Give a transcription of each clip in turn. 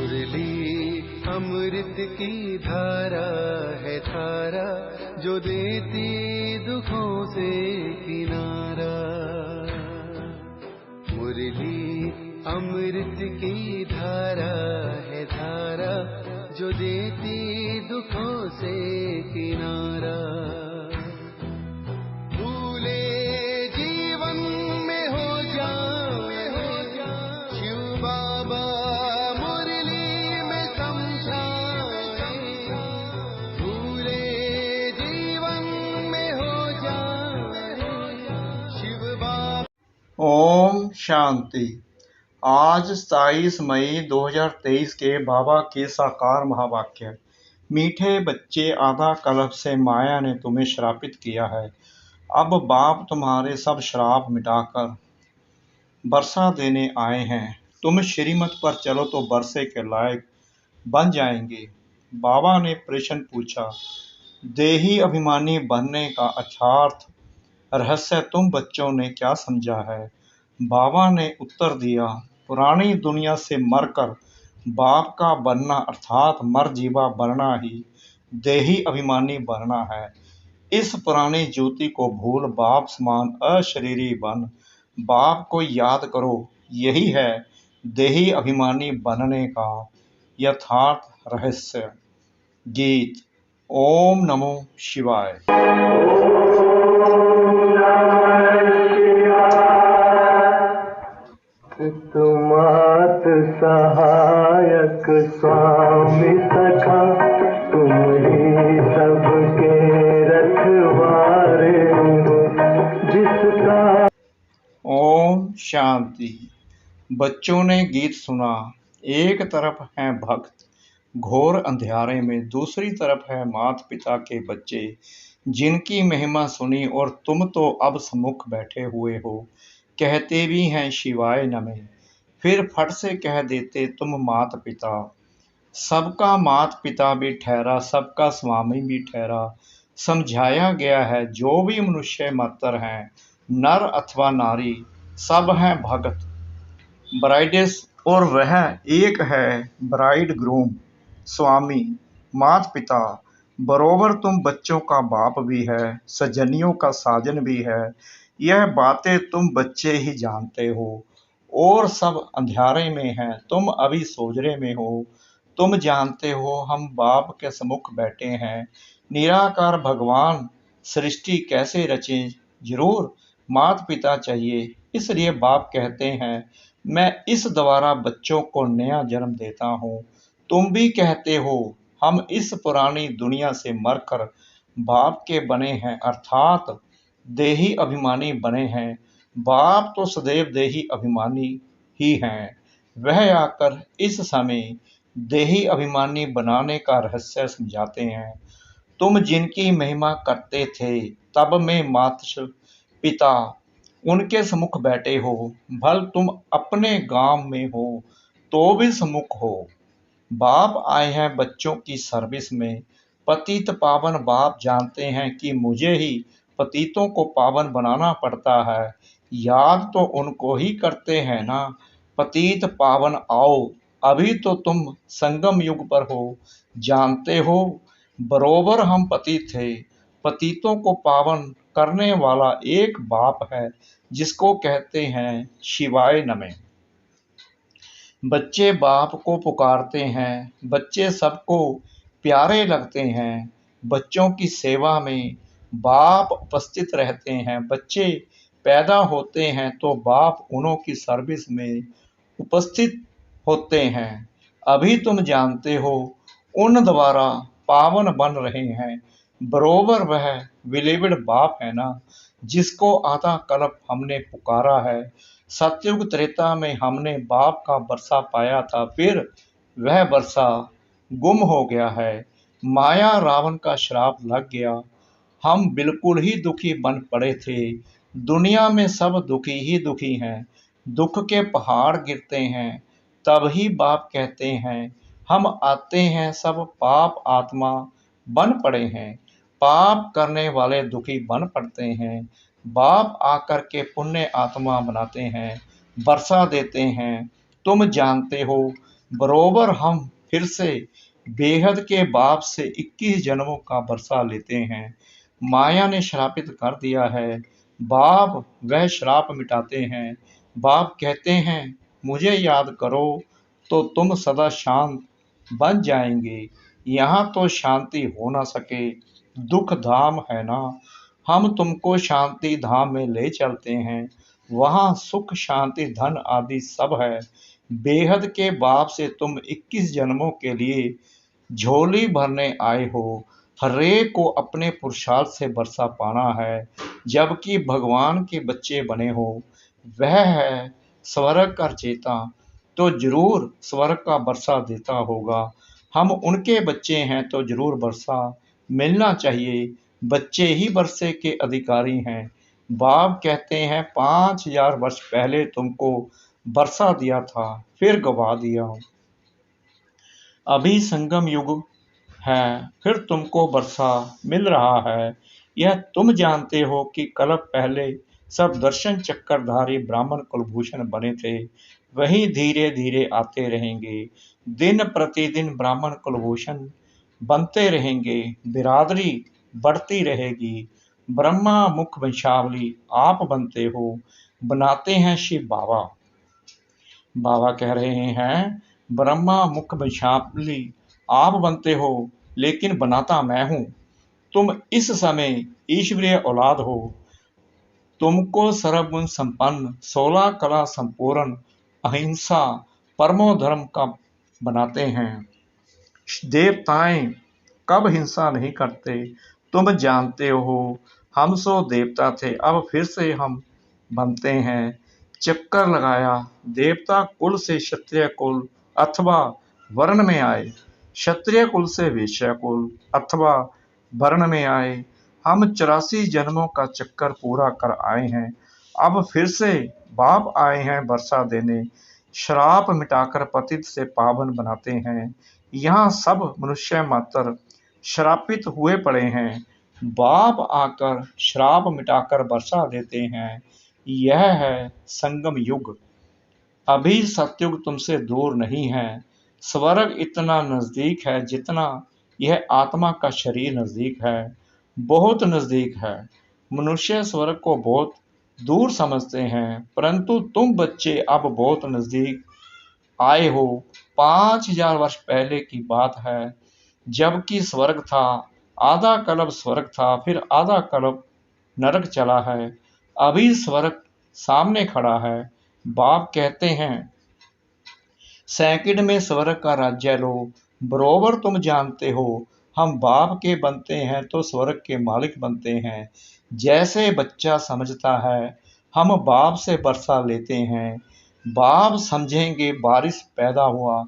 मुरली अमृत की धारा है धारा, जो देती दुखों से किनारा। मुरली अमृत की धारा है धारा, जो देती दुखों से किनारा। भूले जीवन में हो जाए शिव बाबा मुरली में समझाए। भूले जीवन में हो जाए शिव बाबा। ओम शांति। आज 27 मई 2023 के बाबा के साकार महावाक्य। मीठे बच्चे, आधा कल्प से माया ने तुम्हें श्रापित किया है। अब बाप तुम्हारे सब श्राप मिटाकर वर्षा देने आए हैं। तुम श्रीमत पर चलो तो वर्षे के लायक बन जाएंगे। बाबा ने प्रश्न पूछा, देही अभिमानी बनने का अर्थात रहस्य तुम बच्चों ने क्या समझा है? बाबा ने उत्तर दिया, पुरानी दुनिया से मरकर बाप का बनना अर्थात मरजीवा बनना ही देही अभिमानी बनना है। इस पुरानी ज्योति को भूल बाप समान अशरीरी बन बाप को याद करो। यही है देही अभिमानी बनने का यथार्थ रहस्य। गीत। ओम नमो शिवाय। तुमात सहायक स्वामी सखा, तुम ही सबके रखवारे हो जिसका। ओम शांति। बच्चों ने गीत सुना। एक तरफ हैं भक्त घोर अंधियारे में, दूसरी तरफ है माता पिता के बच्चे जिनकी महिमा सुनी, और तुम तो अब सम्मुख बैठे हुए हो। कहते भी हैं शिवाय नमः, फिर फट से कह देते तुम माता पिता। सबका माता पिता भी ठहरा, सबका स्वामी भी ठहरा। समझाया गया है जो भी मनुष्य मात्र हैं, नर अथवा नारी, सब हैं भगत ब्राइडेस, और वह एक है ब्राइड ग्रूम स्वामी माता पिता। बरोबर तुम बच्चों का बाप भी है, सजनियों का साजन भी है। यह बातें तुम बच्चे ही जानते हो, और सब अंधियारे में हैं, तुम अभी सोजरे में हो। तुम जानते हो हम बाप के सम्मुख बैठे हैं। निराकार भगवान सृष्टि कैसे रचे? जरूर माता पिता चाहिए। इसलिए बाप कहते हैं मैं इस द्वारा बच्चों को नया जन्म देता हूँ। तुम भी कहते हो हम इस पुरानी दुनिया से मरकर बाप के बने हैं, अर्थात देही अभिमानी बने हैं। बाप तो सदैव देही अभिमानी ही हैं। वह आकर इस समय देही अभिमानी बनाने का रहस्य समझाते हैं। तुम जिनकी महिमा करते थे तब में माता पिता उनके सम्मुख बैठे हो, भल तुम अपने गांव में हो तो भी सम्मुख हो। बाप आए हैं बच्चों की सर्विस में। पतित पावन बाप जानते हैं कि मुझे ही पतितों को पावन बनाना पड़ता है। याद तो उनको ही करते हैं ना। पतित पावन आओ, अभी तो तुम संगम युग पर हो। जानते हो बरोबर हम पतित थे। पतितों को पावन करने वाला एक बाप है जिसको कहते हैं शिवाय नमः। बच्चे बाप को पुकारते हैं, बच्चे सबको प्यारे लगते हैं। बच्चों की सेवा में बाप उपस्थित रहते हैं। बच्चे पैदा होते हैं तो बाप उन्हों की सर्विस में उपस्थित होते हैं। अभी तुम जानते हो उन द्वारा पावन बन रहे हैं। बरोबर वह विलेविड बाप है ना, जिसको आधा कल्प हमने पुकारा है। सतयुग त्रेता में हमने बाप का वर्षा पाया था, फिर वह वर्षा गुम हो गया है। माया रावण का श्राप लग गया। हम बिल्कुल ही दुखी बन पड़े थे। दुनिया में सब दुखी ही दुखी हैं। दुख के पहाड़ गिरते हैं, तब ही बाप कहते हैं हम आते हैं, सब पाप आत्मा बन पड़े हैं। पाप करने वाले दुखी बन पड़ते हैं। बाप आकर के पुण्य आत्मा बनाते हैं, वर्षा देते हैं। तुम जानते हो बरोबर हम फिर से बेहद के बाप से 21 जन्मों का बरसा लेते हैं। माया ने श्रापित कर दिया है। बाप वह श्राप मिटाते हैं। बाप कहते हैं मुझे याद करो तो तुम सदा शांत बन जाएंगे। यहाँ तो शांति हो ना सके, दुख धाम है ना। हम तुमको शांति धाम में ले चलते हैं। वहाँ सुख शांति धन आदि सब है। बेहद के बाप से तुम 21 जन्मों के लिए झोली भरने आए हो। हरेक को अपने पुरुषार्थ से बरसा पाना है। जबकि भगवान के बच्चे बने हो, वह है स्वर्ग का चेता, तो जरूर स्वर्ग का बरसा देता होगा। हम उनके बच्चे हैं तो जरूर बरसा मिलना चाहिए। बच्चे ही बरसे के अधिकारी हैं। बाप कहते हैं 5000 वर्ष पहले तुमको बरसा दिया था, फिर गवा दिया। अभी संगम युग है, फिर तुमको बरसा मिल रहा है। यह तुम जानते हो कि कल्प पहले सब दर्शन चक्रधारी ब्राह्मण कुलभूषण बने थे, वही धीरे धीरे आते रहेंगे। दिन प्रतिदिन ब्राह्मण कुलभूषण बनते रहेंगे, बिरादरी बढ़ती रहेगी। ब्रह्मा मुख वंशावली आप बनते हो, बनाते हैं शिव बाबा। बाबा कह रहे हैं ब्रह्मा मुख वंशावली आप बनते हो, लेकिन बनाता मैं हूँ। तुम इस समय ईश्वरीय औलाद हो। तुमको सर्वगुण संपन्न, 16 कला संपूर्ण, अहिंसा परमो धर्म का बनाते हैं। देवताएं कब हिंसा नहीं करते, तुम जानते हो। हम सो देवता थे, अब फिर से हम बनते हैं। चक्कर लगाया, देवता कुल से क्षत्रिय कुल अथवा वर्ण में आए, क्षत्रिय कुल से वैश्य कुल अथवा वर्ण में आए। हम 84 जन्मों का चक्कर पूरा कर आए हैं। अब फिर से बाप आए हैं बरसा देने, श्राप मिटाकर पतित से पावन बनाते हैं। यहाँ सब मनुष्य मात्र श्रापित हुए पड़े हैं। बाप आकर श्राप मिटाकर बरसा देते हैं। यह है संगम युग। अभी सतयुग तुमसे दूर नहीं है। स्वर्ग इतना नजदीक है जितना यह आत्मा का शरीर नजदीक है, बहुत नजदीक है। मनुष्य स्वर्ग को बहुत दूर समझते हैं, परंतु तुम बच्चे अब बहुत नजदीक आए हो। 5000 वर्ष पहले की बात है, जबकि स्वर्ग था, आधा कल्प स्वर्ग था, फिर आधा कल्प नरक चला है। अभी स्वर्ग सामने खड़ा है। बाप कहते हैं सेकंड में स्वर्ग का राज्य लो। बरोबर तुम जानते हो, हम बाप के बनते हैं तो स्वर्ग के मालिक बनते हैं। जैसे बच्चा समझता है, हम बाप से बरसा लेते हैं। बाप समझेंगे बारिश पैदा हुआ,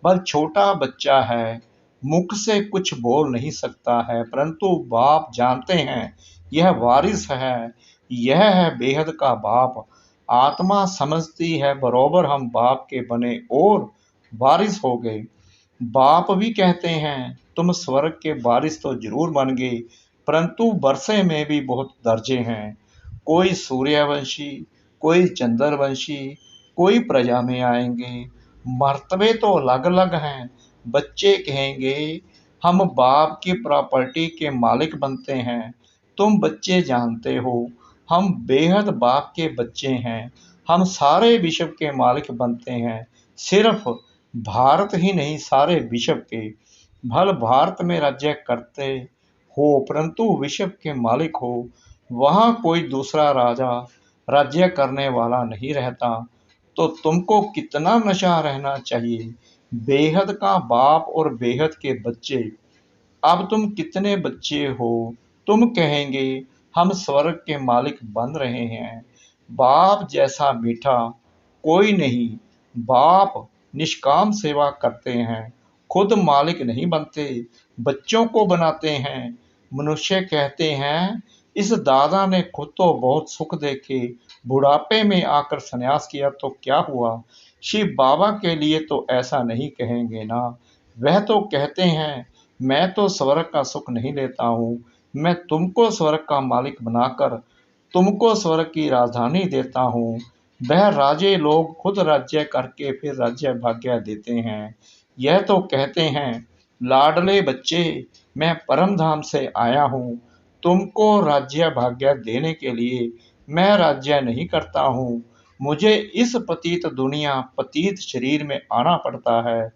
बल छोटा बच्चा है, मुख से कुछ बोल नहीं सकता है, परंतु बाप जानते हैं यह वारिस है। यह है बेहद का बाप। आत्मा समझती है बरोबर हम बाप के बने और वारिस हो गए। बाप भी कहते हैं तुम स्वर्ग के वारिस तो जरूर बन गए, परंतु बरसे में भी बहुत दर्जे हैं। कोई सूर्यवंशी, कोई चंद्रवंशी, कोई प्रजा में आएंगे। मर्तबे तो अलग अलग हैं। बच्चे कहेंगे हम बाप की प्रॉपर्टी के मालिक बनते हैं। तुम बच्चे जानते हो हम बेहद बाप के बच्चे हैं। हम सारे विश्व के मालिक बनते हैं। सिर्फ भारत ही नहीं, सारे विश्व के। भल भारत में राज्य करते हो, परंतु विश्व के मालिक हो। वहाँ कोई दूसरा राजा राज्य करने वाला नहीं रहता। तो तुमको कितना नशा रहना चाहिए। बेहद का बाप और बेहद के बच्चे। अब तुम कितने बच्चे हो। तुम कहेंगे हम स्वर्ग के मालिक बन रहे हैं। बाप जैसा मीठा कोई नहीं। बाप निष्काम सेवा करते हैं, खुद मालिक नहीं बनते, बच्चों को बनाते हैं। मनुष्य कहते हैं इस दादा ने खुद तो बहुत सुख देखे, बुढ़ापे में आकर संन्यास किया तो क्या हुआ। शिव बाबा के लिए तो ऐसा नहीं कहेंगे ना। वह तो कहते हैं मैं तो स्वर्ग का सुख नहीं लेता हूँ, मैं तुमको स्वर्ग का मालिक बनाकर तुमको स्वर्ग की राजधानी देता हूँ। वह राजे लोग खुद राज्य करके फिर राज्य भाग्य देते हैं। यह तो कहते हैं, लाडले बच्चे, मैं परम धाम से आया हूँ, तुमको राज्य भाग्य देने के लिए। मैं राज्य नहीं करता हूँ, मुझे इस पतित दुनिया पतित शरीर में आना पड़ता है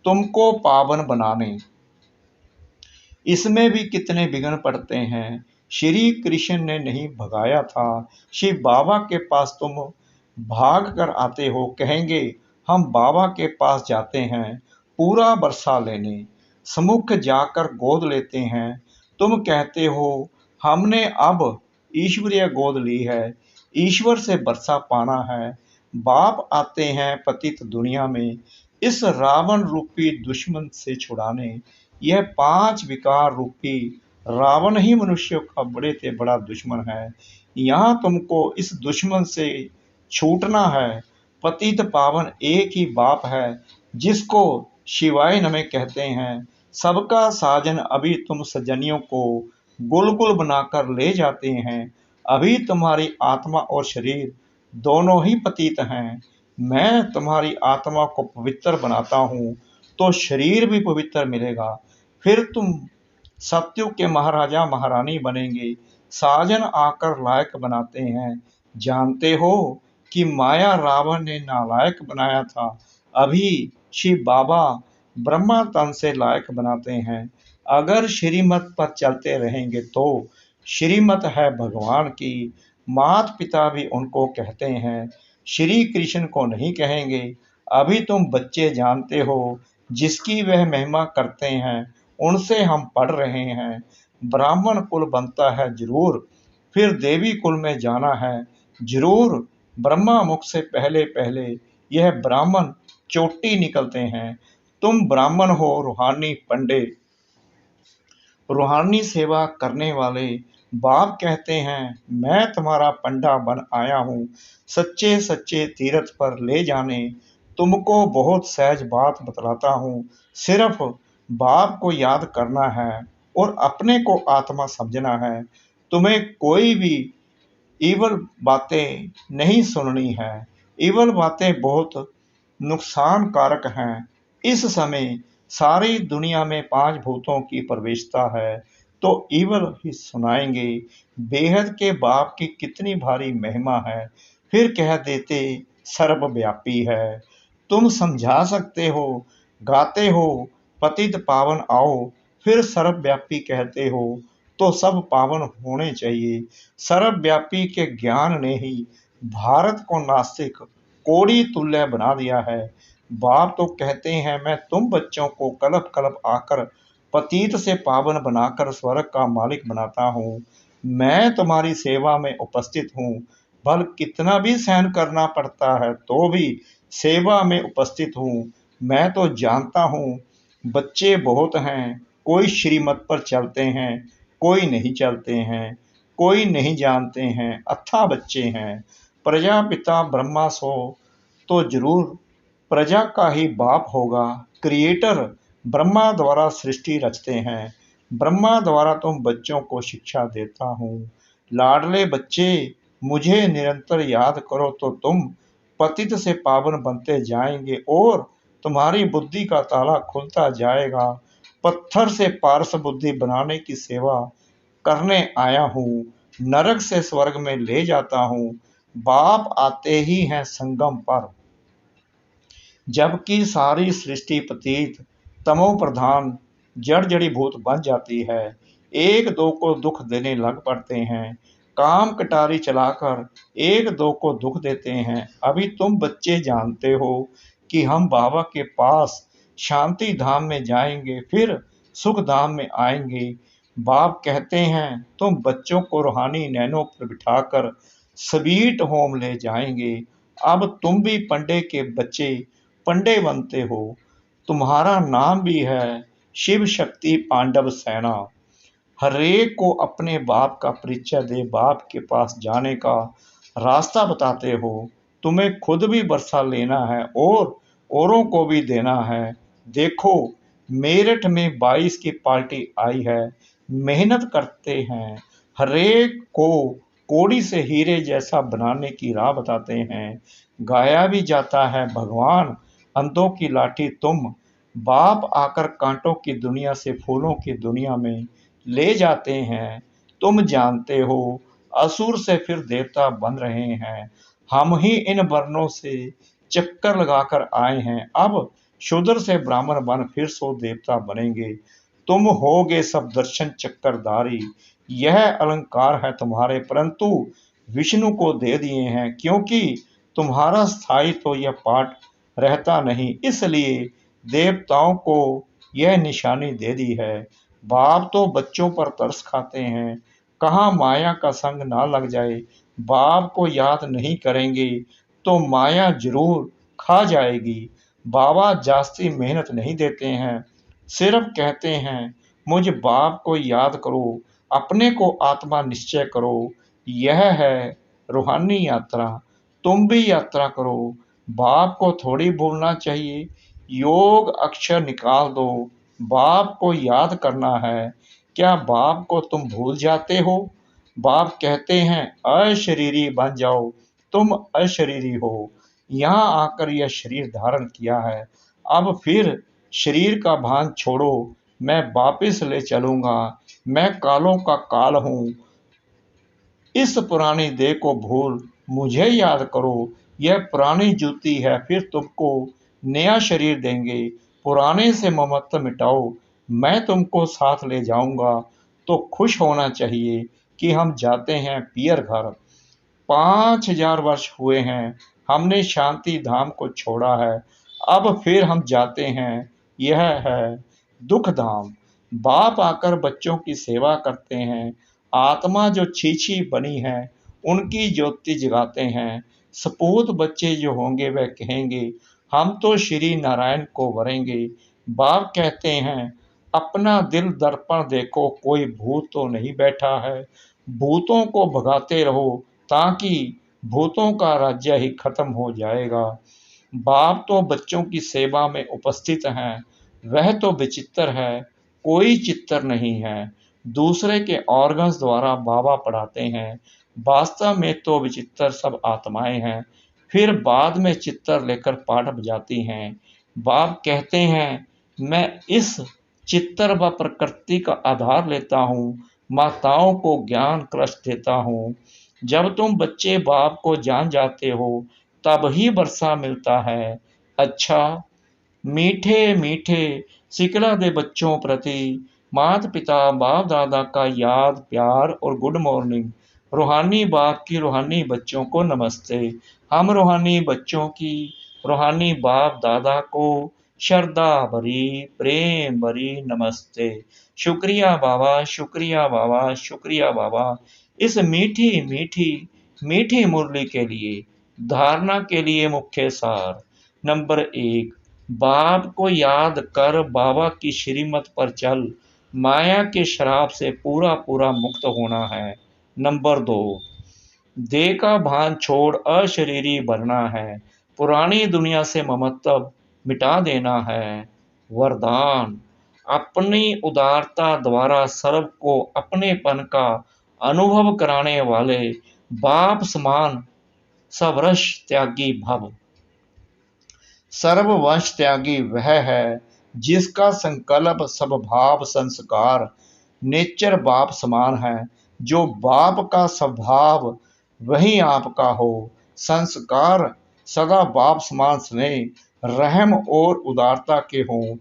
तुमको पावन बनाने। इसमें भी कितने विघ्न पड़ते हैं। श्री कृष्ण ने नहीं भगाया था, शिव बाबा के पास तुम भाग कर आते हो। कहेंगे हम बाबा के पास जाते हैं पूरा वर्षा लेने, सम्मुख जाकर गोद लेते हैं। तुम कहते हो हमने अब ईश्वरीय गोद ली है, ईश्वर से वर्षा पाना है। बाप आते हैं पतित दुनिया में इस रावण रूपी दुश्मन से छुड़ाने। यह 5 विकार रूपी रावण ही मनुष्यों का बड़े से बड़ा दुश्मन है। यहाँ तुमको इस दुश्मन से छूटना है। पतित पावन एक ही बाप है जिसको शिवाय नमः कहते हैं। सबका साजन अभी तुम सजनियों को गुलगुल बनाकर ले जाते हैं। अभी तुम्हारी आत्मा और शरीर दोनों ही पतित हैं। मैं तुम्हारी आत्मा को पवित्र बनाता हूँ तो शरीर भी पवित्र मिलेगा। फिर तुम सत्युग के महाराजा महारानी बनेंगे। साजन आकर लायक बनाते हैं। जानते हो कि माया रावण ने नालायक बनाया था, अभी शिव बाबा ब्रह्मा तन से लायक बनाते हैं। अगर श्रीमत पर चलते रहेंगे तो श्रीमत है भगवान की। माता पिता भी उनको कहते हैं, श्री कृष्ण को नहीं कहेंगे। अभी तुम बच्चे जानते हो जिसकी वह महिमा करते हैं उनसे हम पढ़ रहे हैं। ब्राह्मण कुल बनता है जरूर, फिर देवी कुल में जाना है जरूर। ब्रह्मा मुख से पहले पहले यह ब्राह्मण चोटी निकलते हैं। तुम ब्राह्मण हो रूहानी पंडे, रूहानी सेवा करने वाले। बाप कहते हैं मैं तुम्हारा पंडा बन आया हूँ सच्चे सच्चे तीर्थ पर ले जाने। तुमको बहुत सहज बात बतलाता हूँ, सिर्फ बाप को याद करना है और अपने को आत्मा समझना है। तुम्हें कोई भी ईवल बातें नहीं सुननी है। ईवल बातें बहुत नुकसानकारक हैं। इस समय सारी दुनिया में 5 भूतों की प्रवेशता है तो ईवल ही सुनाएंगे। बेहद के बाप की कितनी भारी महिमा है, फिर कह देते सर्वव्यापी है। तुम समझा सकते हो, गाते हो पतित पावन आओ, फिर सर्वव्यापी कहते हो तो सब पावन होने चाहिए। सर्वव्यापी के ज्ञान ने ही भारत को नास्तिक कोड़ी तुल्य बना दिया है। बाप तो कहते हैं मैं तुम बच्चों को कलप कलप आकर पतित से पावन बनाकर स्वर्ग का मालिक बनाता हूँ। मैं तुम्हारी सेवा में उपस्थित हूँ, भल कितना भी सहन करना पड़ता है तो भी सेवा में उपस्थित हूँ। मैं तो जानता हूँ बच्चे बहुत हैं, कोई श्रीमत पर चलते हैं, कोई नहीं चलते हैं, कोई नहीं जानते हैं, अथाह बच्चे हैं। प्रजापिता ब्रह्मा सो तो जरूर प्रजा का ही बाप होगा। क्रिएटर ब्रह्मा द्वारा सृष्टि रचते हैं। ब्रह्मा द्वारा तुम बच्चों को शिक्षा देता हूँ। लाडले बच्चे, मुझे निरंतर याद करो तो तुम पतित से पावन बनते जाएंगे और तुम्हारी बुद्धि का ताला खुलता जाएगा। पत्थर से पारस बुद्धि बनाने की सेवा करने आया हूँ, नरक से स्वर्ग में ले जाता हूँ। बाप आते ही हैं संगम पर, जबकि सारी सृष्टि पतित तमो प्रधान जड़ जड़ी भूत बन जाती है। एक दो को दुख देने लग पड़ते हैं, काम कटारी चलाकर एक दो को दुख देते हैं। अभी तुम बच्चे जानते हो कि हम बाबा के पास शांति धाम में जाएंगे, फिर सुख धाम में आएंगे। बाप कहते हैं तुम बच्चों को रूहानी नैनों पर बिठाकर स्वीट होम ले जाएंगे। अब तुम भी पंडे के बच्चे पंडे बनते हो। तुम्हारा नाम भी है शिव शक्ति पांडव सेना। हरेक को अपने बाप का परिचय दे बाप के पास जाने का रास्ता बताते हो। तुम्हें खुद भी वर्षा लेना है और औरों को भी देना है। देखो मेरठ में 22 की पार्टी आई है, मेहनत करते हैं, हरेक को कोड़ी से हीरे जैसा बनाने की राह बताते हैं। गाया भी जाता है भगवान अंधों की लाठी तुम, बाप आकर कांटों की दुनिया से फूलों की दुनिया में ले जाते हैं। तुम जानते हो असुर से फिर देवता बन रहे हैं, हम ही इन वर्णों से चक्कर लगाकर आए हैं। अब शूद्र से ब्राह्मण बन फिर सो देवता बनेंगे। तुम होगे सब दर्शन चक्करधारी, यह अलंकार है तुम्हारे, परंतु विष्णु को दे दिए हैं, क्योंकि तुम्हारा स्थायी तो यह पाठ रहता नहीं, इसलिए देवताओं को यह निशानी दे दी है। बाप तो बच्चों पर तरस खाते हैं, कहाँ माया का संग ना लग जाए। बाप को याद नहीं करेंगे तो माया जरूर खा जाएगी। बाबा जास्ती मेहनत नहीं देते हैं, सिर्फ कहते हैं मुझ बाप को याद करो, अपने को आत्मा निश्चय करो। यह है रूहानी यात्रा, तुम भी यात्रा करो। बाप को थोड़ी भूलना चाहिए, योग अक्षर निकाल दो, बाप को याद करना है। क्या बाप को तुम भूल जाते हो? बाप कहते हैं अशरीरी बन जाओ, तुम अशरीरी हो। यहाँ आकर यह शरीर धारण किया है, अब फिर शरीर का भान छोड़ो, मैं वापिस ले चलूंगा। मैं कालों का काल हूँ, इस पुरानी देह को भूल मुझे याद करो। यह पुरानी जूती है, फिर तुमको नया शरीर देंगे। पुराने से ममत्व मिटाओ, मैं तुमको साथ ले जाऊंगा। तो खुश होना चाहिए कि हम जाते हैं पियर घर। 5000 वर्ष हुए हैं हमने शांति धाम को छोड़ा है, अब फिर हम जाते हैं, यह है दुख धाम। बाप आकर बच्चों की सेवा करते हैं, आत्मा जो छीछी बनी है उनकी ज्योति जगाते हैं। सपूत बच्चे जो होंगे वह कहेंगे हम तो श्री नारायण को वरेंगे। बाप कहते हैं अपना दिल दर्पण देखो, कोई भूत तो नहीं बैठा है। भूतों को भगाते रहो, ताकि भूतों का राज्य ही खत्म हो जाएगा। बाप तो बच्चों की सेवा में उपस्थित हैं, वह तो विचित्र है, कोई चित्र नहीं है। दूसरे के ऑर्गन्स द्वारा बाबा पढ़ाते हैं, वास्तव में तो विचित्र सब आत्माएं हैं, फिर बाद में चित्र लेकर पाठ बजाती हैं। बाप कहते हैं मैं इस चित्र व प्रकृति का आधार लेता हूँ, माताओं को ज्ञान कृष्ण देता हूँ। जब तुम बच्चे बाप को जान जाते हो तब ही वर्षा मिलता है। अच्छा मीठे मीठे सिकला दे बच्चों प्रति माता पिता बाप दादा का याद प्यार और गुड मॉर्निंग। रूहानी बाप की रूहानी बच्चों को नमस्ते। हम रूहानी बच्चों की रूहानी बाप दादा को श्रद्धा भरी प्रेम भरी नमस्ते। शुक्रिया बाबा, शुक्रिया बाबा, शुक्रिया बाबा, इस मीठी मीठी मीठी मुरली के लिए। धारणा के लिए मुख्य सार। नंबर 1, बाप को याद कर बाबा की श्रीमत पर चल, माया के शराब से पूरा पूरा मुक्त होना है। नंबर 2, देह का भान छोड़ अशरीरी बनना है, पुरानी दुनिया से ममत्व मिटा देना है। वरदान, अपनी उदारता द्वारा सर्व को अपनेपन का अनुभव कराने वाले बाप समान सर्ववंश त्यागी भव। सर्ववंश त्यागी वह है जिसका संकल्प स्वभाव संस्कार नेचर बाप समान है। जो बाप का स्वभाव वही आपका हो, संस्कार सदा बाप समान स्नेह रहम और उदारता के हों,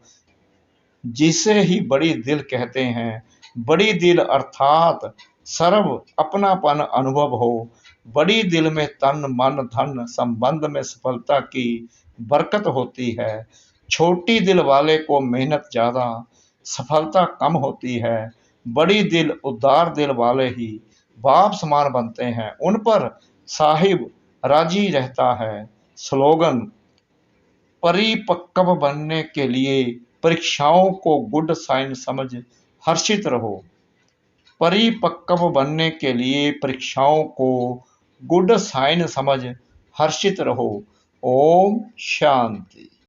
जिसे ही बड़ी दिल कहते हैं। बड़ी दिल अर्थात सर्व अपनापन अनुभव हो। बड़ी दिल में तन मन धन संबंध में सफलता की बरकत होती है। छोटी दिल वाले को मेहनत ज़्यादा, सफलता कम होती है। बड़ी दिल उदार दिल वाले ही बाप समान बनते हैं, उन पर साहिब राजी रहता है। स्लोगन, परिपक्व बनने के लिए परीक्षाओं को गुड साइन समझ हर्षित रहो। परिपक्व बनने के लिए परीक्षाओं को गुड साइन समझ हर्षित रहो। ओम शांति।